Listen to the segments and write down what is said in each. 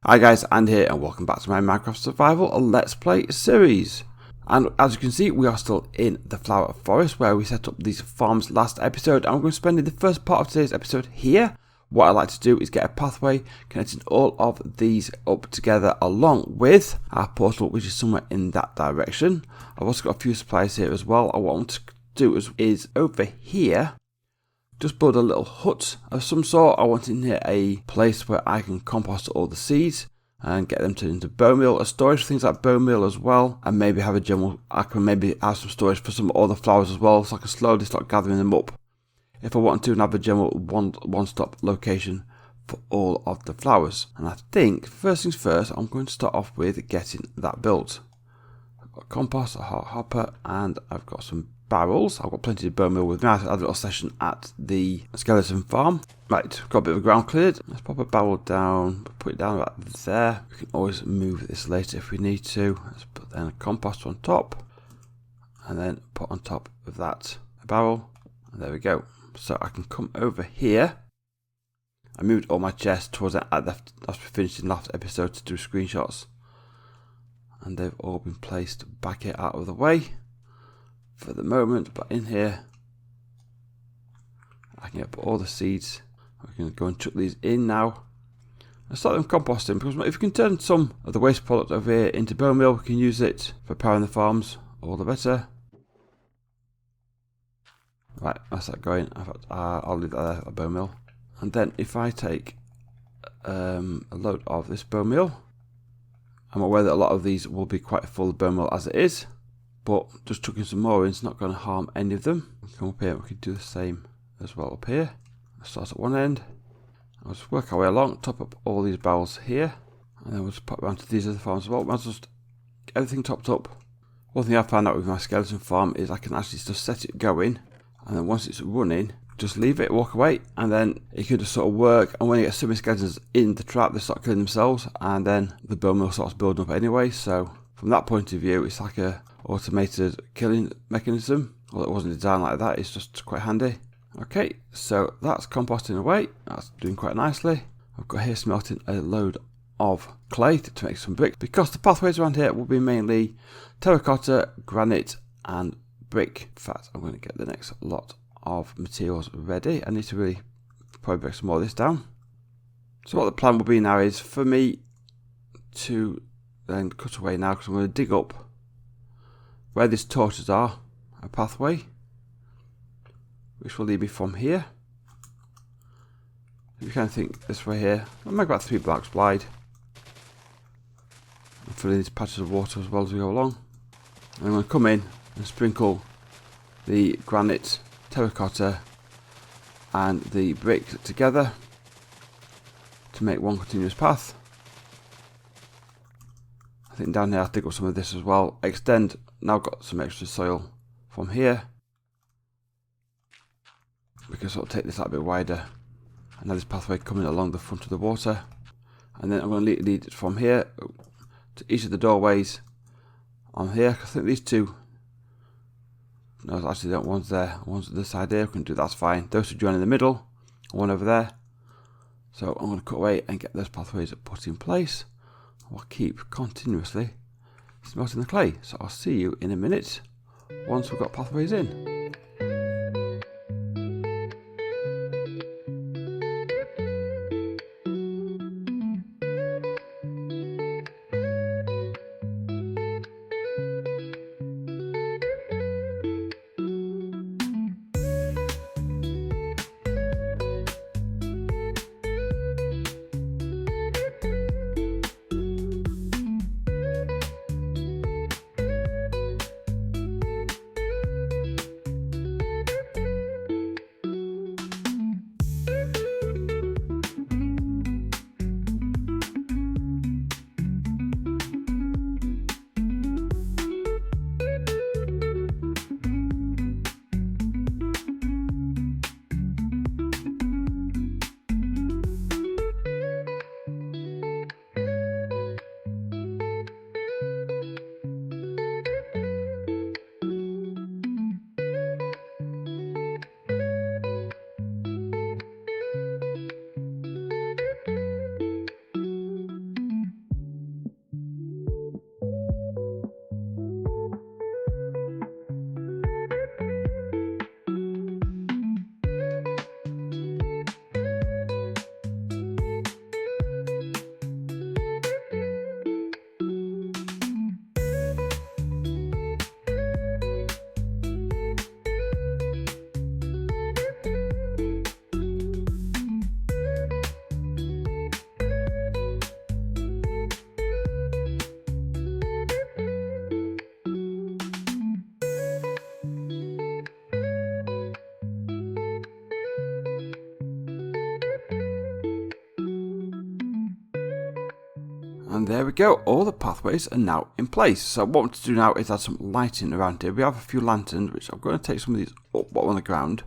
Hi guys, Andy here and welcome back to my Minecraft Survival Let's Play series. And as you can see, we are still in the Flower Forest where we set up these farms last episode. I'm going to spend the first part of today's episode here. What I like to do is get a pathway connecting all of these up together along with our portal, which is somewhere in that direction. I've also got a few supplies here as well. What I want to do is over here, just build a little hut of some sort. I want in here a place where I can compost all the seeds and get them turned into bone meal, a storage for things like bone meal as well, and maybe have a general, I can maybe have some storage for some other flowers as well, so I can slowly start gathering them up if I want to, and have a general one-stop location for all of the flowers. And I think first things first, I'm going to start off with getting that built. I've got compost, a hot hopper, and I've got some barrels. I've got plenty of bone meal with me. I had a little session at the skeleton farm. Right, got a bit of ground cleared. Let's pop a barrel down, put it down about there. We can always move this later if we need to. Let's put then a compost on top, and then put on top of that a barrel, and there we go. So I can come over here. I moved all my chests towards that after we finished in the last episode to do screenshots, and they've all been placed back here out of the way for the moment. But in here I can put all the seeds. I'm going to go and chuck these in now and start them composting, because if we can turn some of the waste product over here into bone meal, we can use it for powering the farms, all the better. Right, that's that going. I'll leave that there, a bone meal. And then if I take a load of this bone meal, I'm aware that a lot of these will be quite full of bone meal as it is, but just chucking some more in is not going to harm any of them. We can come up here and we can do the same as well up here. Let's start at one end. I'll just work our way along, top up all these barrels here, and then we'll just pop around to these other farms as well. Once just everything topped up. One thing I found out with my skeleton farm is I can actually just set it going, and then once it's running, just leave it, walk away, and then it can just sort of work. And when you get so many skeletons in the trap, they start killing themselves, and then the bone meal starts building up anyway. So from that point of view, it's like a automated killing mechanism. Well, it wasn't designed like that, it's just quite handy. Okay, so that's composting away. That's doing quite nicely. I've got here smelting a load of clay to make some brick, because the pathways around here will be mainly terracotta, granite, and brick. In fact, I'm going to get the next lot of materials ready. I need to really probably break some more of this down. So what the plan will be now is for me to then cut away now, because I'm going to dig up where these torches are, a pathway, which will lead me from here. If you kind of think this way here, I'll make about 3 blocks wide. I'm filling these patches of water as well as we go along. And I'm going to come in and sprinkle the granite, terracotta, and the brick together to make one continuous path. I think down here I'll dig up some of this as well. Extend, now I've got some extra soil from here. We can sort of take this out a bit wider, and now this pathway coming along the front of the water. And then I'm going to lead it from here to each of the doorways on here. I think these two, no, actually that one's there, one's on this side here. We can do that's fine. Those two join in the middle, one over there. So I'm going to cut away and get those pathways put in place. We'll keep continuously smelting the clay. So I'll see you in a minute once we've got pathways in. And there we go, all the pathways are now in place. So what I want to do now is add some lighting around here. We have a few lanterns, which I'm going to take some of these up on the ground.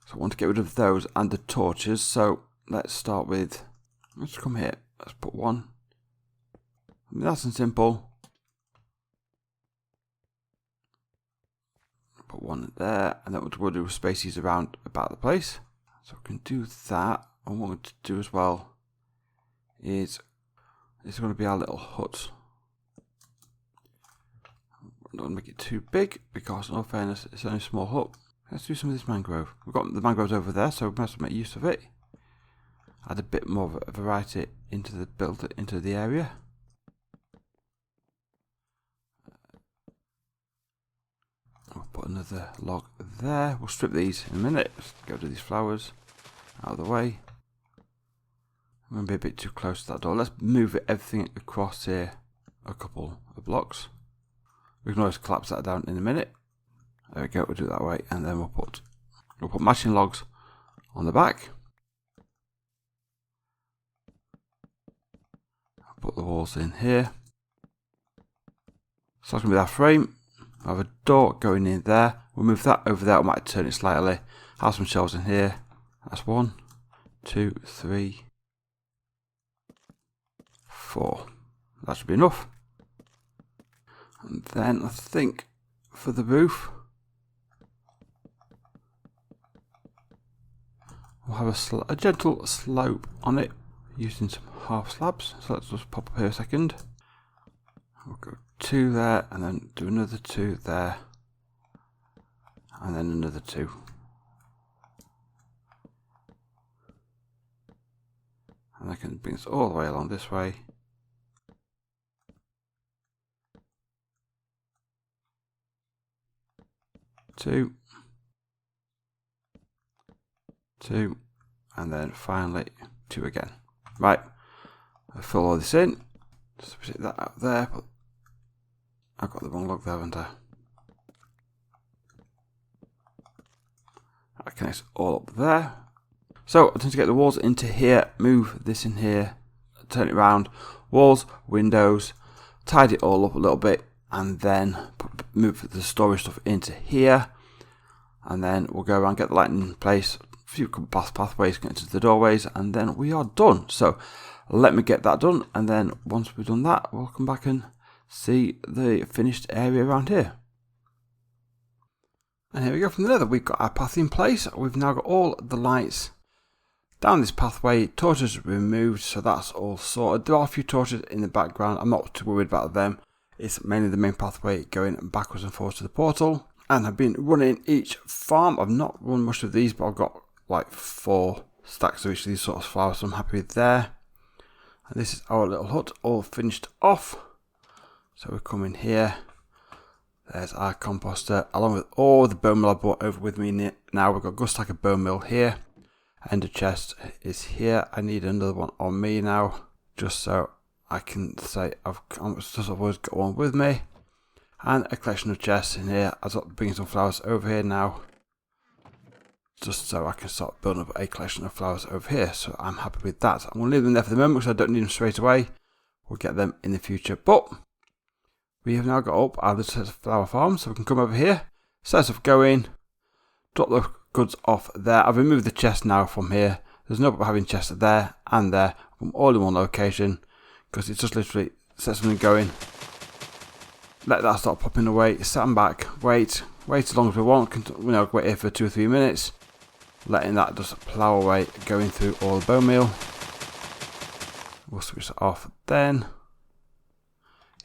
So I want to get rid of those and the torches. So let's start with, let's come here, let's put one. I mean, that's simple. Put one there, and then we'll do spaces around about the place. So we can do that. And what we're going to do as well is, it's going to be our little hut. I'm not going to make it too big because, in all fairness, it's only a small hut. Let's do some of this mangrove. We've got the mangroves over there, so we must make use of it. Add a bit more of a variety into the area. We'll put another log there. We'll strip these in a minute. Let's go to these flowers out of the way. I'm going to be a bit too close to that door. Let's move everything across here a couple of blocks. We can always collapse that down in a minute. There we go, we'll do it that way, and then we'll put matching logs on the back. I'll put the walls in here. So that's going to be our frame. I have a door going in there. We'll move that over there. I might turn it slightly. Have some shelves in here. That's 1, 2, 3, 4. That should be enough. And then I think for the roof, we'll have a gentle slope on it using some half slabs. So let's just pop up here a second. We'll go 2 there, and then do another 2 there, and then another 2. And I can bring this all the way along this way. Two, and then finally 2 again. Right, I'll fill all this in. Just put that out there, but I've got the wrong log there, haven't I? That connects all up there. So I tend to get the walls into here, move this in here, turn it around, walls, windows, tidy it all up a little bit, and then move the storage stuff into here. And then we'll go around, get the lighting in place, a few pathways get into the doorways, and then we are done. So let me get that done, and then once we've done that, we'll come back and see the finished area around here. And here we go from the nether. We've got our path in place. We've now got all the lights down this pathway. Torches removed, so that's all sorted. There are a few torches in the background. I'm not too worried about them. It's mainly the main pathway going backwards and forwards to the portal. And I've been running each farm. I've not run much of these, but I've got like 4 stacks of each of these sort of flowers, so I'm happy with there. And this is our little hut all finished off. So we come in here. There's our composter, along with all the bone meal I brought over with me now. We've got a good stack of bone meal here. Ender chest is here. I need another one on me now, just so I can say I've always got one with me. And a collection of chests in here. I've got bringing some flowers over here now, just so I can start building up a collection of flowers over here. So I'm happy with that. I'm going to leave them there for the moment because I don't need them straight away. We'll get them in the future. But we have now got up our little flower farm, so we can come over here, set stuff going, drop the goods off there. I've removed the chest now from here. There's no point having chests there and there from all in one location, because it's just literally set something going, let that start popping away, set them back, wait as long as we want, wait here for 2 or 3 minutes, letting that just plough away, going through all the bone meal. We'll switch that off then.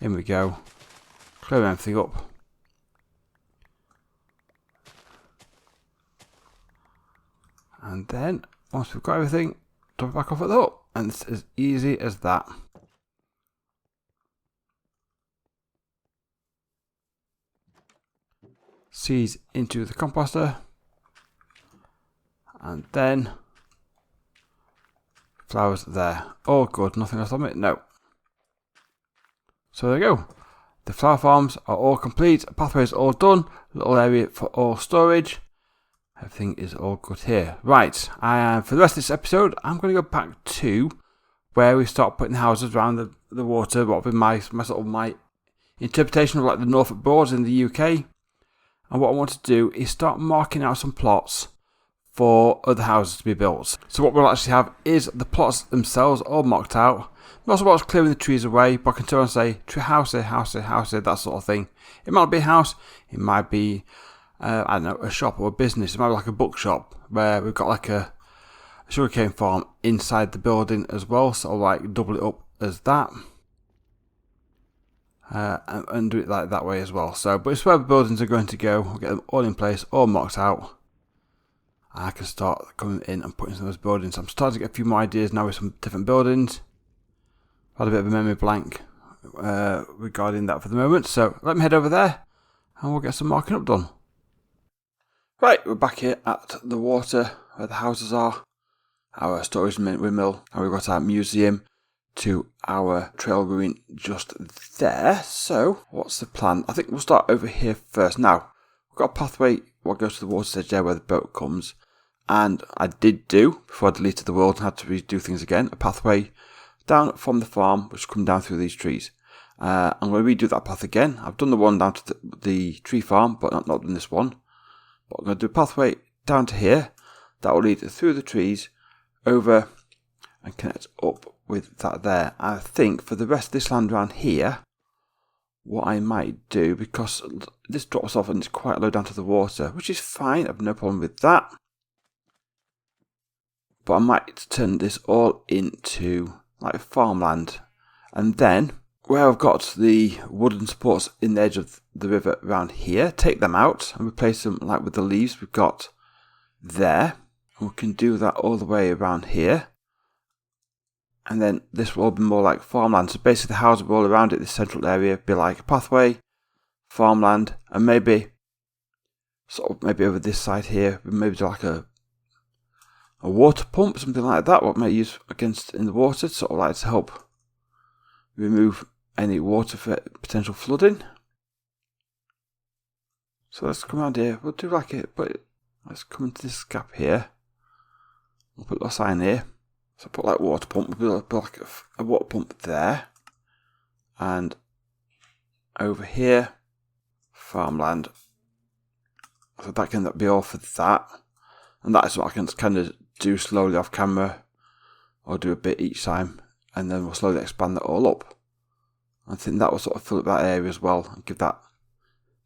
In we go. Clear everything up. And then, once we've got everything, drop it back off at the hut. And it's as easy as that. Seeds into the composter. And then, flowers there. All good, nothing else on it? No. So there we go. The flower farms are all complete, pathways all done, little area for all storage. Everything is all good here. Right, and for the rest of this episode, I'm going to go back to where we start putting houses around the water. What would be my interpretation of like the Norfolk Broads in the UK. And what I want to do is start marking out some plots for other houses to be built. So what we'll actually have is the plots themselves all marked out. Not so much clearing the trees away, but I can turn and say house here, house here, house here, that sort of thing. It might be a house, it might be I don't know, a shop or a business. It might be like a bookshop where we've got like a sugarcane farm inside the building as well, so I'll like double it up as that. And do it like that way as well. So, but it's where the buildings are going to go. We'll get them all in place, all marked out. I can start coming in and putting some of those buildings. I'm starting to get a few more ideas now with some different buildings. I've had a bit of a memory blank regarding that for the moment. So let me head over there and we'll get some marking up done. Right, we're back here at the water where the houses are. Our storage windmill, and we've got our museum to our trail ruin just there. So what's the plan? I think we'll start over here first. Now, we've got a pathway what goes to the water's edge there where the boat comes. And I did do, before I deleted the world and had to redo things again, a pathway down from the farm, which come down through these trees. I'm going to redo that path again. I've done the one down to the tree farm, but not done this one. But I'm going to do a pathway down to here. That will lead through the trees, over, and connect up with that there. I think for the rest of this land around here, what I might do, because this drops off and it's quite low down to the water, which is fine, I have no problem with that. But I might turn this all into like farmland, and then where I've got the wooden supports in the edge of the river around here, take them out and replace them like with the leaves we've got there. And we can do that all the way around here. And then this will all be more like farmland. So basically the houses all around it, this central area, be like a pathway, farmland, and maybe maybe over this side here, maybe do like a water pump, something like that, what might use against in the water, sort of like to help remove any water for potential flooding. So let's come around here. We'll do like it, but let's come into this gap here. We'll put a sign here. So put like water pump. We'll put like a water pump there, and over here, farmland. So that can be all for that, and that is what I can kind of do slowly off camera, or do a bit each time, and then we'll slowly expand that all up. I think that will sort of fill up that area as well and give that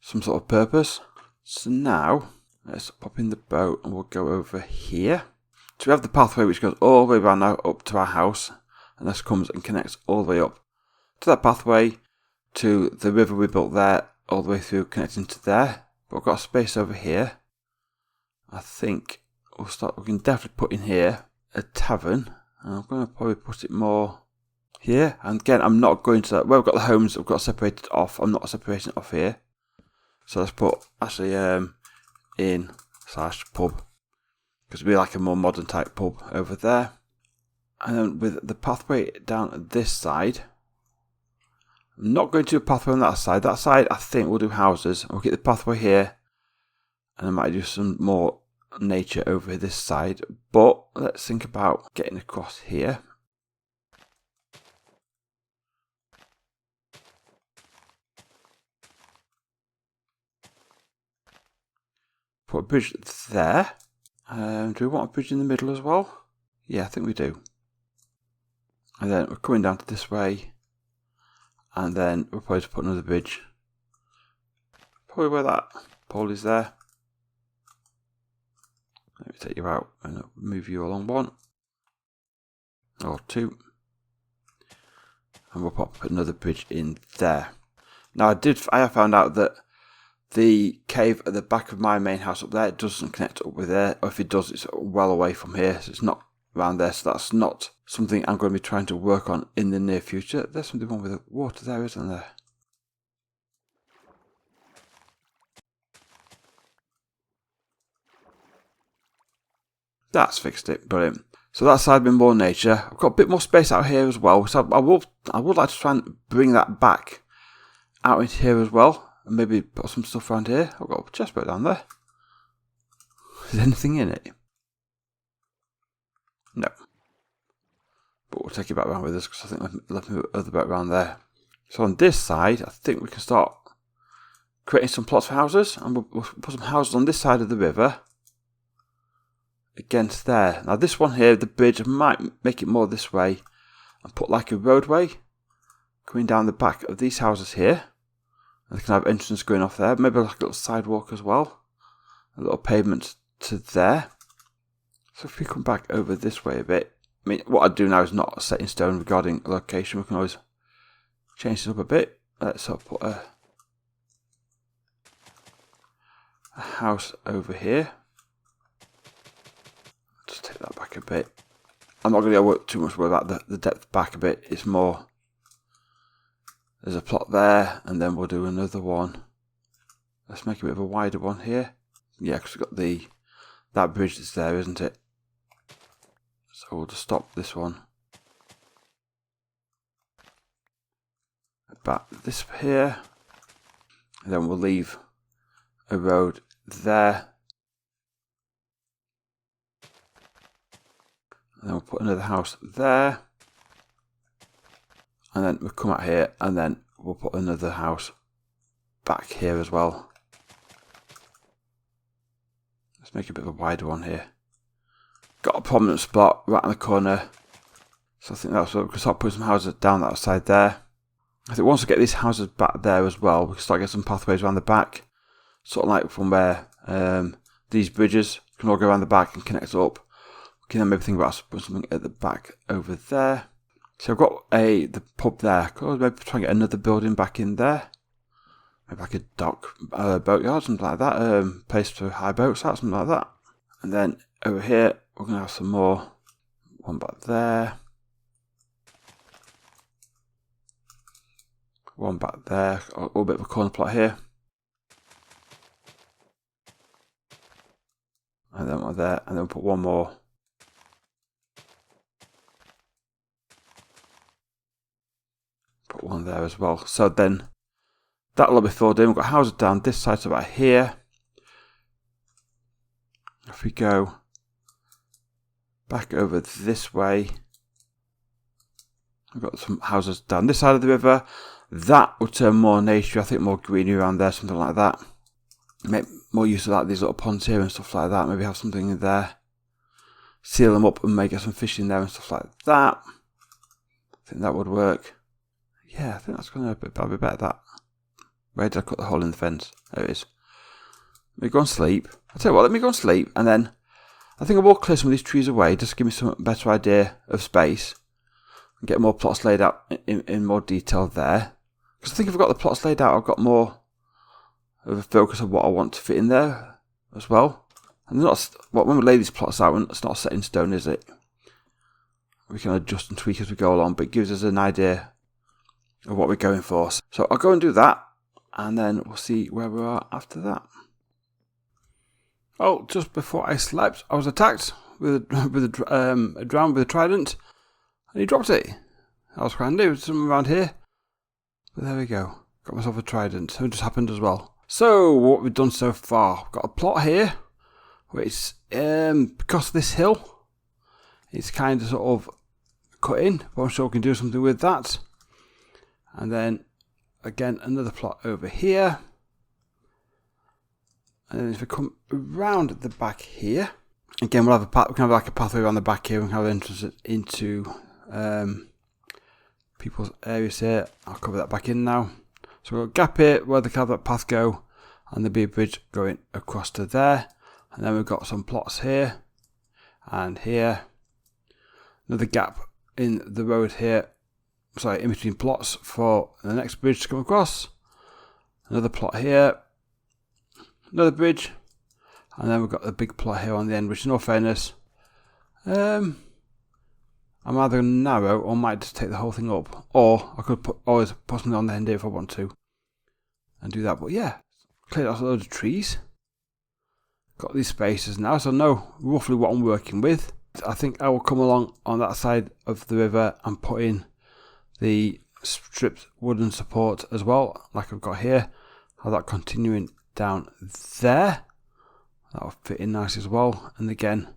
some sort of purpose. So now let's pop in the boat and we'll go over here. So we have the pathway which goes all the way around now up to our house, and this comes and connects all the way up to that pathway, to the river we built there, all the way through connecting to there. But we've got a space over here. I think we can definitely put in here a tavern, and I'm going to probably put it more here. And again, I'm not going to, where we've got the homes, I've got separated off, I'm not separating it off here. So let's put actually in / pub, because it'll be like a more modern type pub over there. And then with the pathway down this side, I'm not going to do a pathway on that side. That side I think we'll do houses. We'll get the pathway here, and I might do some more nature over this side. But let's think about getting across here. Put a bridge there. Do we want a bridge in the middle as well? Yeah, I think we do. And then we're coming down to this way, and then we'll probably put another bridge probably where that pole is there. Let me take you out and move you along one or two, and we'll pop another bridge in there. Now I have found out that the cave at the back of my main house up there, it doesn't connect up with there, or if it does, it's well away from here, so it's not around there. So that's not something I'm going to be trying to work on in the near future. There's something wrong with the water there, isn't there? That's fixed it, brilliant. So that side been more nature. I've got a bit more space out here as well, so I would like to try and bring that back out into here as well, and maybe put some stuff around here. I've got a chestboat down there. Is there anything in it? No. but we'll take it back around with us because I think I left my other boat around there. So on this side, I think we can start creating some plots for houses, and we'll put some houses on this side of the river against there. Now this one here, the bridge, I might make it more this way and put like a roadway coming down the back of these houses here. And they can have entrance going off there, maybe like a little sidewalk as well, a little pavement to there. So if we come back over this way a bit, I mean, what I'd do now is not set in stone regarding location. We can always change this up a bit. Let's sort of put a house over here. Just take that back a bit. I'm not going to work too much about the depth back a bit. It's more, there's a plot there, and then we'll do another one. Let's make a bit of a wider one here. Yeah, because we've got that bridge that's there, isn't it? So we'll just stop this one. Back this here. And then we'll leave a road there. And then we'll put another house there. And then we'll come out here, and then we'll put another house back here as well. Let's make a bit of a wider one here. Got a prominent spot right in the corner, so I think that's what we can start putting some houses down that side there. I think once we get these houses back there as well, we can start getting some pathways around the back, sort of like from where these bridges can all go around the back and connect up. We can then maybe think about putting something at the back over there. So I've got the pub there. Could maybe try and get another building back in there. Maybe like a dock, boatyard, something like that. Place for high boats out, something like that. And then over here, we're going to have some more. One back there. One back there. A little bit of a corner plot here. And then one there. And then we'll put one more. Put one there as well. So then that'll all be filled in. We've got houses down this side, so about here. If we go back over this way, we've got some houses down this side of the river. That would turn more nature, I think more greenery around there, something like that. Make more use of like these little ponds here and stuff like that. Maybe have something in there. Seal them up and make some fish in there and stuff like that. I think that would work. Yeah, I think that's going to be better, that. Where did I cut the hole in the fence? There it is. Let me go and sleep. I'll tell you what, let me go and sleep, and then I think I will clear some of these trees away, just to give me some better idea of space, and get more plots laid out in more detail there. Because I think if I've got the plots laid out, I've got more of a focus on what I want to fit in there as well. And when we lay these plots out, it's not set in stone, is it? We can adjust and tweak as we go along, but it gives us an idea of what we're going for. So I'll go and do that, and then we'll see where we are after that. Oh, just before I slept, I was attacked with a drown with a trident, and he dropped it. That was handy. There was something around here, but there we go. Got myself a trident. It just happened as well. So what we've done so far, got a plot here, which because of this hill, it's kind of sort of cut in. But I'm sure we can do something with that. And then again another plot over here. And then if we come around the back here, again we'll have we can have like a pathway around the back here. We can have entrances into people's areas here. I'll cover that back in now. So we've got a gap here where they can have that path go, and there'll be a bridge going across to there. And then we've got some plots here and here. Another gap in the road here. Sorry, in between plots for the next bridge to come across. Another plot here. Another bridge. And then we've got the big plot here on the end, which in all fairness, I'm either going to narrow or might just take the whole thing up. Or I could always put something on the end here if I want to. And do that. But yeah, cleared out a load of trees. Got these spaces now, so I know roughly what I'm working with. I think I will come along on that side of the river and put in the stripped wooden support as well, like I've got here. Have that continuing down there. That'll fit in nice as well. And again,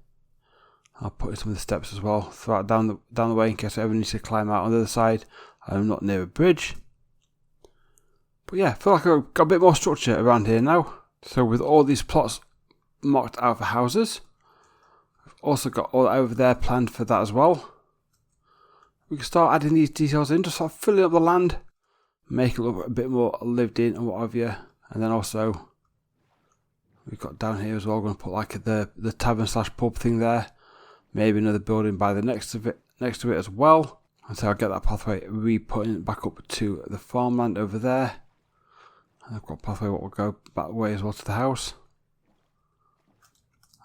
I'll put in some of the steps as well throughout down the way in case I ever need to climb out on the other side. I'm not near a bridge. But yeah, I feel like I've got a bit more structure around here now. So with all these plots marked out for houses, I've also got all that over there planned for that as well. We can start adding these details in, just start filling up the land, make it look a bit more lived in and what have you. And then also, we've got down here as well, we're going to put like the tavern / pub thing there. Maybe another building by the next to it as well. And so I'll get that pathway re-putting back up to the farmland over there. And I've got a pathway what will go that way as well to the house.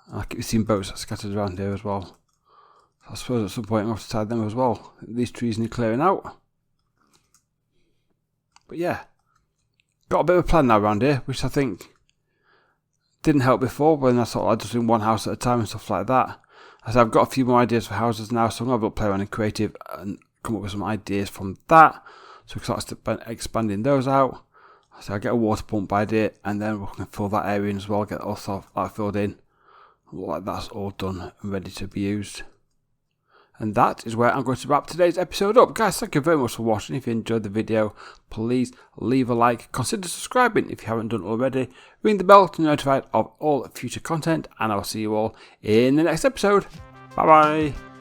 And I keep seeing boats scattered around here as well. So I suppose at some point I'll have to tie them as well. These trees need clearing out. But yeah, got a bit of a plan now around here, which I think didn't help before when I thought I'd just do one house at a time and stuff like that. As I've got a few more ideas for houses now, so I'm going to play around in creative and come up with some ideas from that. So we can start expanding those out. So I get a water pump idea, and then we can fill that area in as well, get all stuff that filled in. Look like that's all done and ready to be used. And that is where I'm going to wrap today's episode up. Guys, thank you very much for watching. If you enjoyed the video, please leave a like. Consider subscribing if you haven't done already. Ring the bell to be notified of all future content. And I'll see you all in the next episode. Bye bye.